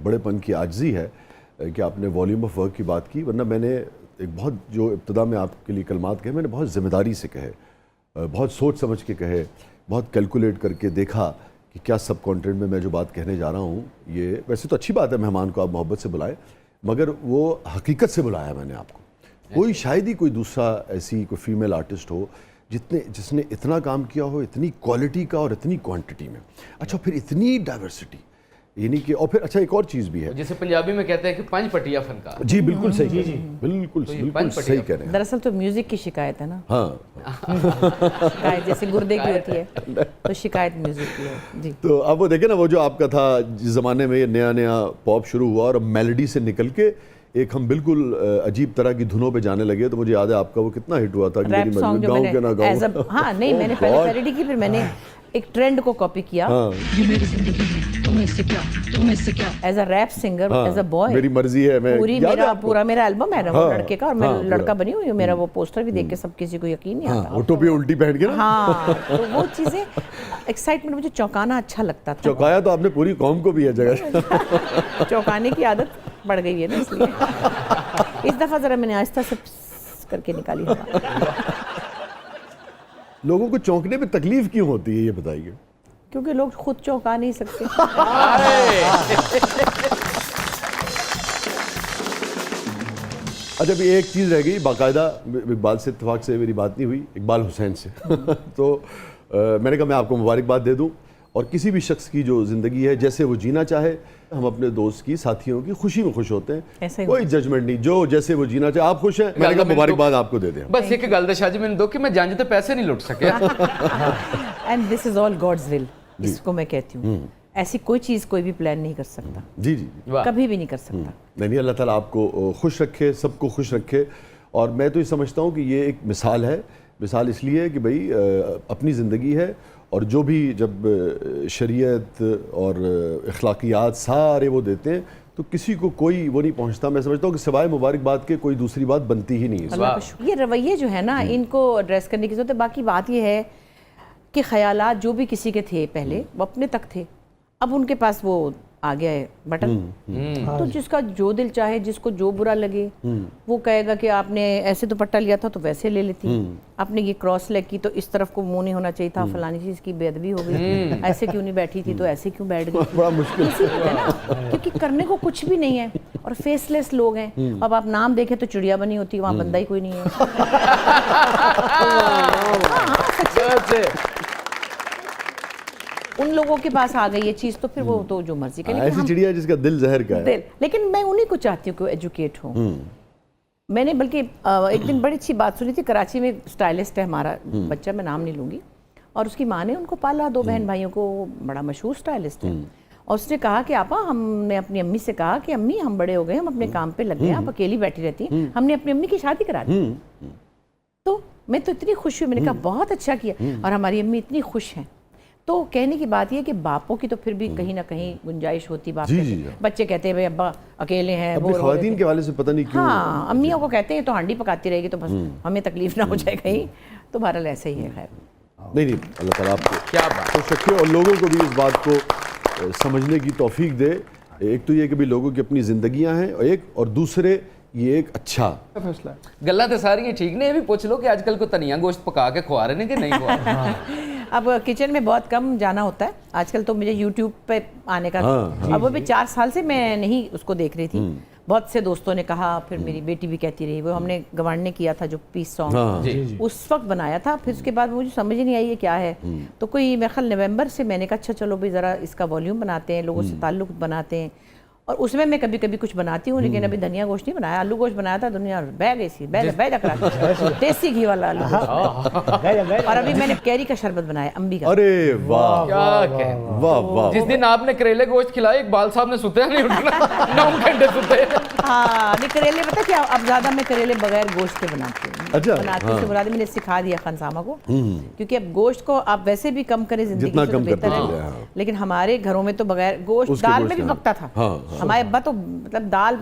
बड़ेपन की आजिज़ी है कि आपने वॉल्यूम ऑफ वर्क की बात की, वरना मैंने एक बहुत जो इब्तिदा में आपके लिए कलमात कहे मैंने बहुत ज़िम्मेदारी से कहे, बहुत सोच समझ के कहे, बहुत कैलकुलेट करके देखा कि क्या सब कॉन्टेंट में मैं जो बात कहने जा रहा हूँ, ये वैसे तो अच्छी बात है मेहमान को आप मोहब्बत से बुलाएं, मगर वो हकीकत से बुलाया मैंने आपको। कोई शायद ही कोई दूसरा ऐसी कोई फीमेल आर्टिस्ट हो जिसने इतना काम किया हो, इतनी क्वालिटी का और इतनी क्वांटिटी में। अच्छा, फिर इतनी डाइवर्सिटी, यानी कि और फिर अच्छा एक और चीज़ भी है, जैसे पंजाबी में कहते हैं कि पंज पटिया फनकार। जी बिल्कुल सही, जी बिल्कुल बिल्कुल सही कह रहे हैं। दरअसल तो म्यूजिक की शिकायत है ना। हाँ शिकायत जैसे गुर्दे की होती है तो शिकायत म्यूजिक की है जी। तो अब वो देखे ना, वो जो आपका था जिस ज़माने में ये नया नया पॉप शुरू हुआ और मेलोडी से निकल के एक हम बिल्कुल अजीब तरह की धुनों पे जाने लगे, तो मुझे याद है आपका वो कितना हिट हुआ था कि मेरी गाँव के ना गाँव। हाँ नहीं, मैंने पहले पैरोडी की, फिर मैंने एक ट्रेंड को कॉपी किया। ये मेरी जिंदगी है, तुम्हें से क्या, तुम्हें से क्या। As a rap singer, as a boy, मेरी मर्जी है, मैं पूरा मेरा एल्बम है ना वो लड़के का, और मैं लड़का बनी हुई हूँ। मेरा वो पोस्टर भी देख के सब किसी को यकीन नहीं आता। वो टोपी उल्टी पहन के ना, हाँ, तो वो चीजें एक्साइटमेंट, मुझे चौंकाना अच्छा लगता था। चौंकाया तो आपने पूरी कौम को भी है जगह। चौंकाने की आदत पड़ गई है ना, इसलिए इस दफा जरा मैंने आहिस्ता से करके निकाली हवा। लोगों को चौंकने में तकलीफ क्यों होती है ये बताइए? क्योंकि लोग खुद चौंका नहीं सकते। अच्छा, अभी एक चीज़ रह गई, बाकायदा इकबाल से इत्तेफाक से मेरी बात नहीं हुई, इकबाल हुसैन से। तो मैंने कहा मैं आपको मुबारकबाद दे दूं, और किसी भी शख्स की जो ज़िंदगी है जैसे वो जीना चाहे, हम अपने दोस्त की, साथियों की खुशी में खुश होते हैं, कोई जजमेंट नहीं, जो जैसे वो जीना चाहे। आप खुश हैं, मैंने कहा मुबारकबाद आपको दे दें। बस एक गल शाह जी मैंने दो कि मैं जंज तो पैसे नहीं लुट सके। And this is all God's will, इसको मैं कहती हूँ। ऐसी कोई चीज़ कोई भी प्लान नहीं कर सकता। जी जी, कभी भी नहीं कर सकता। नहीं, अल्लाह ताला आपको खुश रखे, सबको खुश रखे। और मैं तो ये समझता हूँ कि ये एक मिसाल है। मिसाल इसलिए है कि भाई अपनी ज़िंदगी है, और जो भी जब शरीयत और अखलाकियात सारे वो देते हैं तो किसी को कोई वो नहीं पहुंचता। मैं समझता हूँ कि सिवाय मुबारकबाद के कोई दूसरी बात बनती ही नहीं है। ये रवैये जो है ना, इनको एड्रेस करने की जरूरत है। बाकी बात ये है कि ख्यालात जो भी किसी के थे पहले, वो अपने तक थे, अब उनके पास वो आ गया है बटन। तो जिसका जो दिल चाहे, जिसको जो बुरा लगे, वो कहेगा कि आपने ऐसे दुपट्टा लिया था तो वैसे ले लेती, आपने ये क्रॉस लेग की तो इस तरफ को मुंह नहीं होना चाहिए था, फलानी चीज की बेअदबी हो गई, ऐसे क्यों नहीं बैठी थी तो ऐसे क्यों बैठ गई। बड़ा मुश्किल है ना, क्योंकि करने को कुछ भी नहीं है और फेसलेस लोग हैं। अब आप नाम देखें तो चिड़िया बनी होती है, वहाँ बंदा ही कोई नहीं है। उन लोगों के पास आ गई ये चीज़, तो फिर वो तो जो मर्जी करें। ऐसी चिड़िया जिसका दिल जहर का है। लेकिन मैं उन्हीं को चाहती हूँ कि एजुकेट हो। मैंने बल्कि एक दिन बड़ी अच्छी बात सुनी थी, कराची में स्टाइलिस्ट है हमारा बच्चा, मैं नाम नहीं लूँगी, और उसकी माँ ने उनको पाला, 2 बहन भाइयों को, बड़ा मशहूर स्टाइलिस्ट है। और उसने कहा कि आपा, हमने अपनी अम्मी से कहा कि अम्मी हम बड़े हो गए, हम अपने काम पे लग गए, आप अकेली बैठी रहती हैं, हमने अपनी अम्मी की शादी करा दी। तो मैं तो इतनी खुश हुई, मैंने कहा बहुत अच्छा किया, और हमारी अम्मी इतनी खुश हैं। तो कहने की बात यह कि बापों की तो फिर भी कहीं ना कहीं गुंजाइश होती बात। बच्चे कहते हैं भाई अब्बा अकेले हैं, वो ख़वातीन के वाले से पता नहीं क्यों। हाँ, अम्मियों को कहते हैं तो हांडी पकाती रहेगी तो बस हमें तकलीफ ना हो जाए कहीं, तो बहरहाल ऐसे ही है। खैर नहीं, अल्लाह ताला आपको क्या खुश रखे और लोगों को भी इस बात को समझने की तौफीक दे। एक तो ये कि भी लोगों की अपनी ज़िंदगियाँ हैं, और दूसरे ये एक अच्छा फैसला। गल्लां तो सारी ठीक ने, ये भी पूछ लो कि आजकल को तनिया गोश्त पका के खुआ रहे हैं कि नहीं खुआ रहे। अब किचन में बहुत कम जाना होता है आजकल, तो मुझे YouTube पे आने का अब वो भी 4 साल से मैं नहीं उसको देख रही थी। बहुत से दोस्तों ने कहा, फिर मेरी बेटी भी कहती रही, वो हमने गवाने किया था जो पीस सॉन्ग उस वक्त बनाया था, फिर उसके बाद मुझे समझ नहीं आई ये क्या है। तो कोई मेरे ख्याल नवंबर से मैंने कहा अच्छा चलो भाई ज़रा इसका वॉल्यूम बनाते हैं, लोगों से ताल्लुक़ बनाते हैं। और उसमें मैं कभी कभी कुछ बनाती हूँ, लेकिन अभी धनिया गोश्त नहीं बनाया, आलू गोश्त बनाया था। दुनिया बह गई सी, देसी घी वाला आलू गोश्त। और अभी मैंने कैरी का शरबत बनाया, अम्बी का। अरे वाह, वाह वाह। जिस दिन आपने करेले गोश्त खिलाया, इकबाल साहब ने सुते नहीं उठना, 9 घंटे सुते। हाँ, नहीं करेले पता क्या, अब ज्यादा मैं करेले बगैर गोश्त के बनाती हूँ। अच्छा, बनाती हूँ बुरा मैंने सिखा दिया खानसामा को, क्योंकि अब गोश्त को आप वैसे भी कम करें जिंदगी से तो बेहतर है। लेकिन हमारे घरों में तो बगैर गोश्त, दाल में भी पकता था। हमारे अब्बा तो मतलब दाल,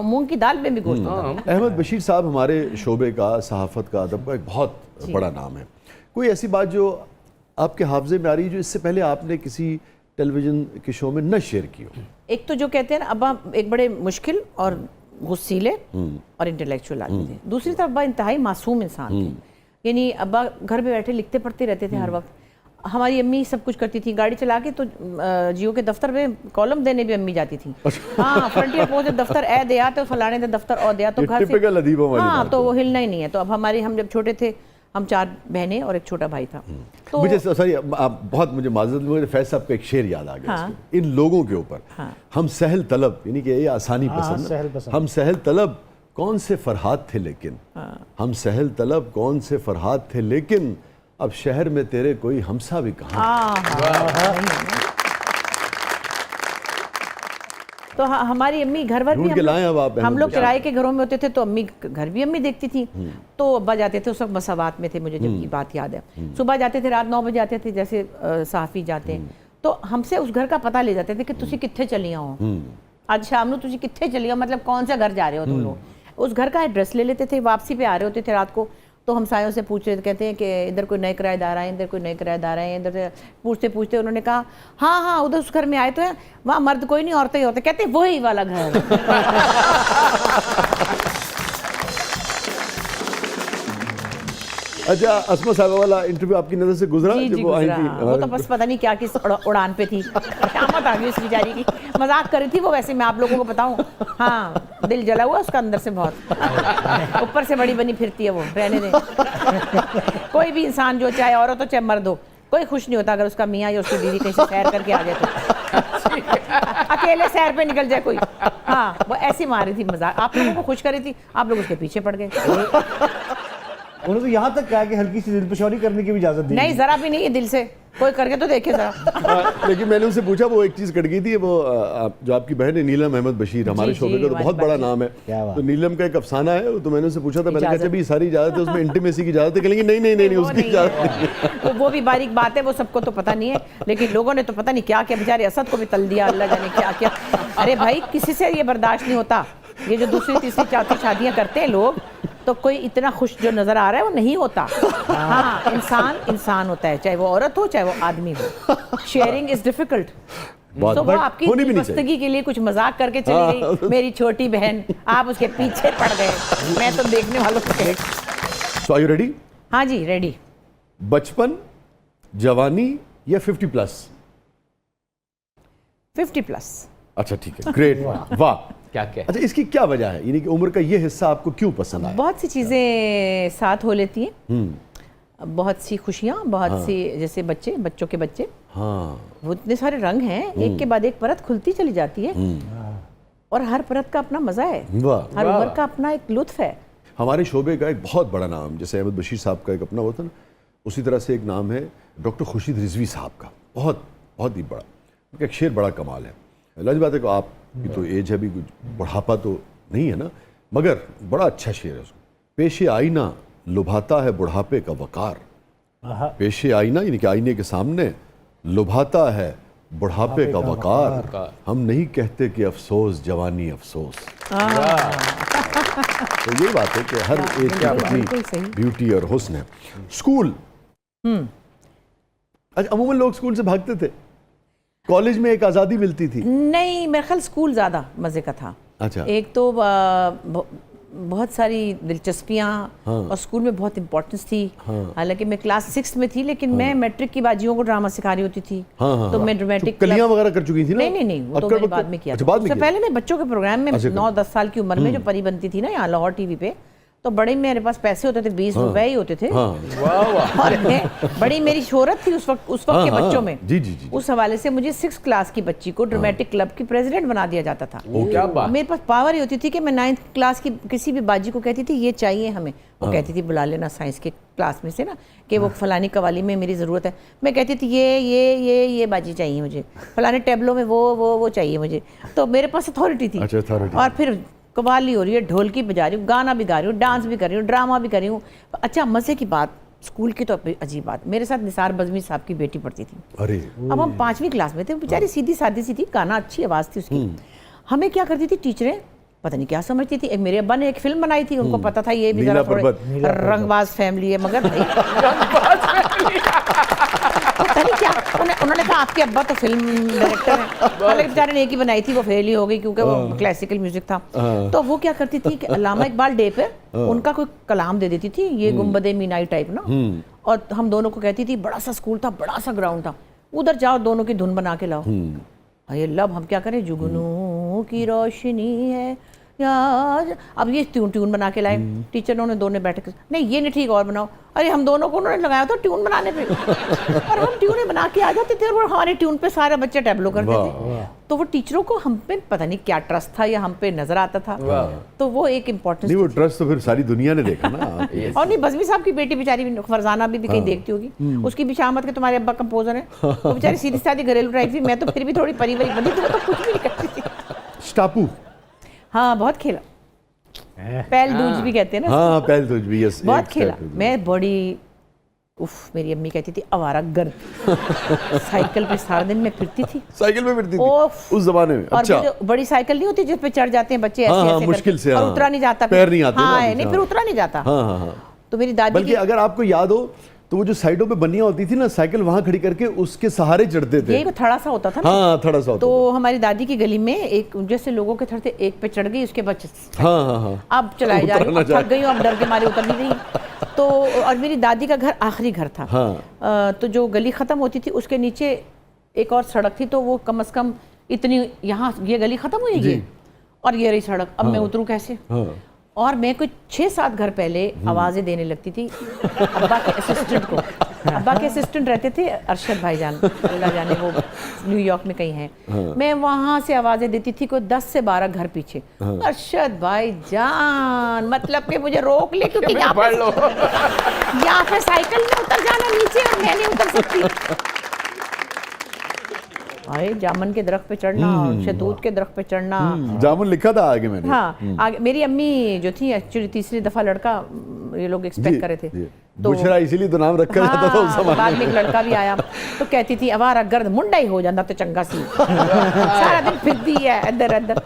मूंग की दाल में भी गोश्त होता है। अहमद बशीर साहब हमारे शोबे का, सहाफत का, अदब का एक बहुत बड़ा नाम है। कोई ऐसी बात जो आपके हाफजे में आ रही है जो इससे पहले आपने किसी टेलीविज़न के शो में न शेयर की हो? एक तो जो कहते हैं ना अब्बा एक बड़े मुश्किल और गुस्सीले और इंटेलेक्चुअल आदमी थे। दूसरी तरफ अब्बा इंतहाई मासूम इंसान थे। यानी अब्बा घर पे बैठे लिखते पढ़ते रहते थे हर वक्त। हमारी अम्मी सब कुछ करती थी, गाड़ी चला के तो जियो के दफ्तर में कॉलम देने भी अम्मी जाती थी। हाँ, फ्रंटियर पोस्ट दफ्तर ए दिया तो फलाने दे दफ्तर और दिया तो घर से, हाँ तो वो हिलना ही नहीं है। तो अब हम जब छोटे थे, हम 4 बहनें और एक छोटा भाई था। तो मुझे सॉरी, आप बहुत मुझे माजरत, मुझे फैज साहब का एक शेर याद आ गया इन लोगों के ऊपर। हम सहल तलब, यानी कि ये आसानी पसंद, हम सहल तलब कौन से फरहाद थे लेकिन, हम सहल तलब कौन से फरहाद थे लेकिन, अब शहर में तेरे कोई हमसा भी कहाँ। तो हमारी अम्मी घर भर भी हम लोग किराए के घरों में होते थे तो अम्मी घर भी अम्मी देखती थी। तो अब्बा जाते थे, उस वक्त मसावात में थे, मुझे जब की बात याद है। सुबह जाते थे, रात 9 बजे आते थे, जैसे सहाफ़ी जाते हैं। तो हमसे उस घर का पता ले जाते थे कि तुसी कित्थे चलिया हो, आज शाम ਨੂੰ तुसी कित्थे चलिया हो, मतलब कौन सा घर जा रहे हो तुम लोग। उस घर का एड्रेस ले लेते थे, वापसी पे आ रहे होते थे रात को तो हमसायों से पूछ रहे थे, कहते हैं कि इधर कोई नए किराएदार आए, इधर कोई नए किराएदार आए। इधर से पूछते पूछते उन्होंने कहा हाँ हाँ उधर उस घर में आए तो है, वहाँ मर्द कोई नहीं औरतें ही होते। कहते वही वाला घर। अच्छा, अस्मा साहब वाला इंटरव्यू आपकी नज़र से गुजरा? जी, जब वो आई थी, वो तो बस पता नहीं क्या किस उड़ान पे थी, शामत आ गई उस बेचारी की। मजाक कर रही थी वो, वैसे मैं आप लोगों को बताऊं, हाँ दिल जला हुआ उसका अंदर से बहुत, ऊपर से बड़ी बनी फिरती है वो, रहने दे। कोई भी इंसान जो चाहे औरत हो चाहे मर्द हो, कोई खुश नहीं होता अगर उसका मियाँ या उसकी बीवी कहीं से सैर करके आ जाए तो। अकेले सैर पे निकल जाए कोई, हाँ वो ऐसी मार रही थी मजाक, आप लोगों को खुश कर रही थी, आप लोग उसके पीछे पड़ गए। उन्होंने तो यहाँ तक कहा कि हल्की सी दिलपशौरी करने की भी इजाजत दी। नहीं, जरा भी नहीं, दिल से कोई करके तो देखे जरा। लेकिन मैंने उनसे पूछा, वो एक चीज़ कट गई थी, वो जो आपकी बहन है नीलम अहमद बशीर, हमारे शोबे का तो बहुत बड़ा नाम है, तो नीलम का एक अफसाना है, तो मैंने उनसे पूछा था, मैंने कहा जब सारी इजाज़त है उसमें इंटीमेसी की इजाज़त है, कहेंगे नहीं नहीं नहीं उसकी इजाज़त नहीं। वो भी बारीक बात है, वो सबको तो पता नहीं है, लेकिन लोगों ने तो पता नहीं क्या क्या, बेचारे असद को भी तल दिया, अल्लाह जाने क्या क्या। अरे भाई किसी से ये बर्दाश्त नहीं होता, ये जो दूसरी तीसरी चौथी शादियाँ करते हैं लोग, तो कोई इतना खुश जो नजर आ रहा है वो नहीं होता। हाँ, इंसान इंसान होता है, चाहे वो औरत हो चाहे वो आदमी हो। Sharing is difficult. तो वो आपकी मस्तगी के लिए कुछ मजाक करके चली गई, मेरी छोटी बहन, आप उसके पीछे पड़ गए। मैं तो देखने वालों को कह। So are you ready? हाँ जी, रेडी। बचपन, जवानी या 50+? 50+। अच्छा ठीक है, ग्रेट, वाह क्या। अच्छा, इसकी क्या वजह है, यानी कि उम्र का ये हिस्सा आपको क्यों पसंद आया? बहुत सी चीज़ें साथ हो लेती हैं, बहुत सी खुशियाँ, बहुत सी, जैसे बच्चों के बच्चे, हाँ वो इतने सारे रंग हैं, एक के बाद एक परत खुलती चली जाती है, और हर परत का अपना मज़ा है, हर उम्र का अपना एक लुत्फ है। हमारे शोबे का एक बहुत बड़ा नाम, जैसे अहमद बशीर साहब का एक अपना होता ना, उसी तरह से एक नाम है डॉक्टर खुर्शीद रिजवी साहब का, बहुत बहुत ही बड़ा। उनका एक शेर बड़ा कमाल है, लाजिम बात है कि आपकी तो एज है, भी कुछ बुढ़ापा तो नहीं है ना, मगर बड़ा अच्छा शेर है उसको। पेशे आईना लुभाता है बुढ़ापे का वकार, पेशे आईना यानी कि आईने के सामने लुभाता है बुढ़ापे का वकार, हम नहीं कहते कि अफसोस जवानी अफसोस। तो ये बात है कि हर एज की अपनी ब्यूटी और हुस्न है। स्कूल, अच्छा अमूमन लोग स्कूल से भागते थे, कॉलेज में एक आज़ादी मिलती थी? नहीं, मेरे ख्याल स्कूल ज़्यादा मज़े का था। अच्छा, एक तो बहुत सारी दिलचस्पियाँ, और स्कूल में बहुत इम्पोर्टेंस थी। हालांकि मैं क्लास 6 में थी, लेकिन मैं मैट्रिक की बाजियों को ड्रामा सिखा रही होती थी। तो मैं ड्रामेटिक कलियां वगैरह कर चुकी थी ना? नहीं, वो तो मैंने बाद में किया। उससे पहले मैं बच्चों के प्रोग्राम में 9-10 साल की उम्र में जो परी बनती थी ना यहाँ लाहौर टीवी पे, तो बड़े मेरे पास पैसे होते थे, 20 रुपए ही होते थे, और बड़ी मेरी शोहरत थी उस वक्त के बच्चों में। जी। उस हवाले से मुझे 6th क्लास की बच्ची को ड्रामेटिक क्लब की प्रेसिडेंट बना दिया जाता था। क्या बात। मेरे पास पावर ही होती थी कि मैं 9th क्लास की किसी भी बाजी को कहती थी ये चाहिए हमें, वो कहती थी बुला लेना साइंस के क्लास में से ना, कि वो फलानी कवाली में मेरी ज़रूरत है, मैं कहती थी ये बाजी चाहिए मुझे, फलाने टेबलों में वो चाहिए मुझे। तो मेरे पास अथॉरिटी थी। और फिर कवाली हो रही है, ढोलकी बजा रही हूँ, गाना भी गा रही हूँ, डांस भी कर रही हूँ, ड्रामा भी कर रही हूँ। अच्छा, मज़े की बात, स्कूल की तो अजीब बात, मेरे साथ निसार बज़मी साहब की बेटी पढ़ती थी। अरे अब हम 5वीं क्लास में थे, बेचारी सीधी सादी सी थी, गाना अच्छी आवाज़ थी उसकी। हमें क्या करती थी टीचरें, पता नहीं क्या समझती थी। मेरे अब्बा ने एक फिल्म बनाई थी, उनको पता था ये भी जरा थोड़े रंगबाज फैमिली है, मगर पता नहीं क्या उन्होंने हमने कहा आपके अब्बा तो फिल्म डायरेक्टर हैं, हालांकि बेचारे ने एक ही बनाई थी, वो फेल ही हो गई क्योंकि वो क्लासिकल म्यूजिक था। तो वो क्या करती थी कि अल्लामा इकबाल डे पे उनका कोई कलाम दे देती थी, ये गुंबदे मीनाई टाइप ना, और हम दोनों को कहती थी, बड़ा सा स्कूल था, बड़ा सा ग्राउंड था, उधर जाओ दोनों की धुन बना के लाओ। अरे लब हम क्या करें, जुगनू की रोशनी है यार, अब ये ट्यून बना के लाए। टीचरों ने दोनों बैठ के, नहीं ये नहीं ठीक, और बनाओ। अरे हम दोनों को उन्होंने लगाया था ट्यून बनाने पे और हम ट्यून बना के आ जाते थे और हमारे ट्यून पे सारे बच्चे टैबलो करते थे। तो वो टीचरों को हम पे पता नहीं क्या ट्रस्ट था या हम पे नजर आता था, तो वो एक इम्पोर्टेंट। नहीं, वो ट्रस्ट तो फिर सारी दुनिया ने देखा ना। और नहीं, बज़मी साहब की बेटी बेचारी फरजाना भी कहीं देखती होगी, उसकी भी शामत के तुम्हारे अब्बा कंपोजर हैं, वो बेचारी सीधी सादी घरेलू टाइप थी, मैं तो फिर भी थोड़ी परिवारिक बनी थी, वो तो कुछ भी नहीं करती थी। स्टापू, हाँ बहुत खेला, पहल दूज भी कहते हैं ना। हाँ पहल तुझ भी, यस, बहुत खेला मैं, बड़ी उफ, मेरी अम्मी कहती थी आवारा गर्द। साइकिल पे सारा दिन मैं फिरती थी, साइकिल में फिरती थी ओफ। उस जमाने में। और अच्छा, वो जो बड़ी साइकिल नहीं होती जिस पे चढ़ जाते हैं बच्चे ऐसे हाँ, ऐसे मुश्किल करके, से, और हाँ। उतरा नहीं जाता, पैर नहीं आते ना हाँ अभी, नहीं, हाँ। फिर उतरा नहीं जाता। हाँ हाँ हाँ। तो मेरी दादी बल्कि अगर आपको याद हो तो वो जो साइडों पे बनिया होती थी ना, साइकिल वहां खड़ी करके उसके सहारे चढ़ते थे। यही थड़ा सा होता था ना। हाँ, थोड़ा सा होता तो हमारी दादी की गली में एक जैसे लोगों के थड़ थे, एक पे चढ़ गई, उसके बाद था। हाँ हाँ हाँ। अब चलाई जा रही हूँ, अब थक गई हूँ, अब डर के मारे उतर नहीं रही। तो और मेरी दादी का घर आखिरी घर था। हाँ। तो जो गली खत्म होती थी उसके नीचे एक और सड़क थी, तो वो कम से कम इतनी, यहाँ ये गली खत्म हुई है और ये रही सड़क, अब मैं उतरूँ कैसे। और मैं कुछ 6-7 घर पहले आवाज़ें देने लगती थी अब्बा के असिस्टेंट को। अब्बा के असिस्टेंट रहते थे अरशद भाईजान, अल्लाह जाने वो न्यूयॉर्क में कहीं हैं। मैं वहाँ से आवाज़ें देती थी कोई 10 से 12 घर पीछे, अरशद भाईजान, मतलब कि मुझे रोक ले क्योंकि यहाँ पे साइकिल में उतर जाना नीचे और मैं नहीं उतर सकती। आए जामुन के दरख्त पे चढ़ना, शहतूत के दरख्त पे चढ़ना। जामुन लिखा था आगे मैंने। हाँ, आगे मेरी अम्मी जो थी एक्चुअली तीसरी दफा लड़का ये लोग एक्सपेक्ट कर रहे थे, तो बुशरा इसीलिए तो नाम रखा जाता था उस हाँ, जमाने बाद में एक लड़का भी आया, तो कहती थी अवारा गर्द मुंडा ही हो जाता तो चंगा सी, सारा दिन फिरती है इधर उधर।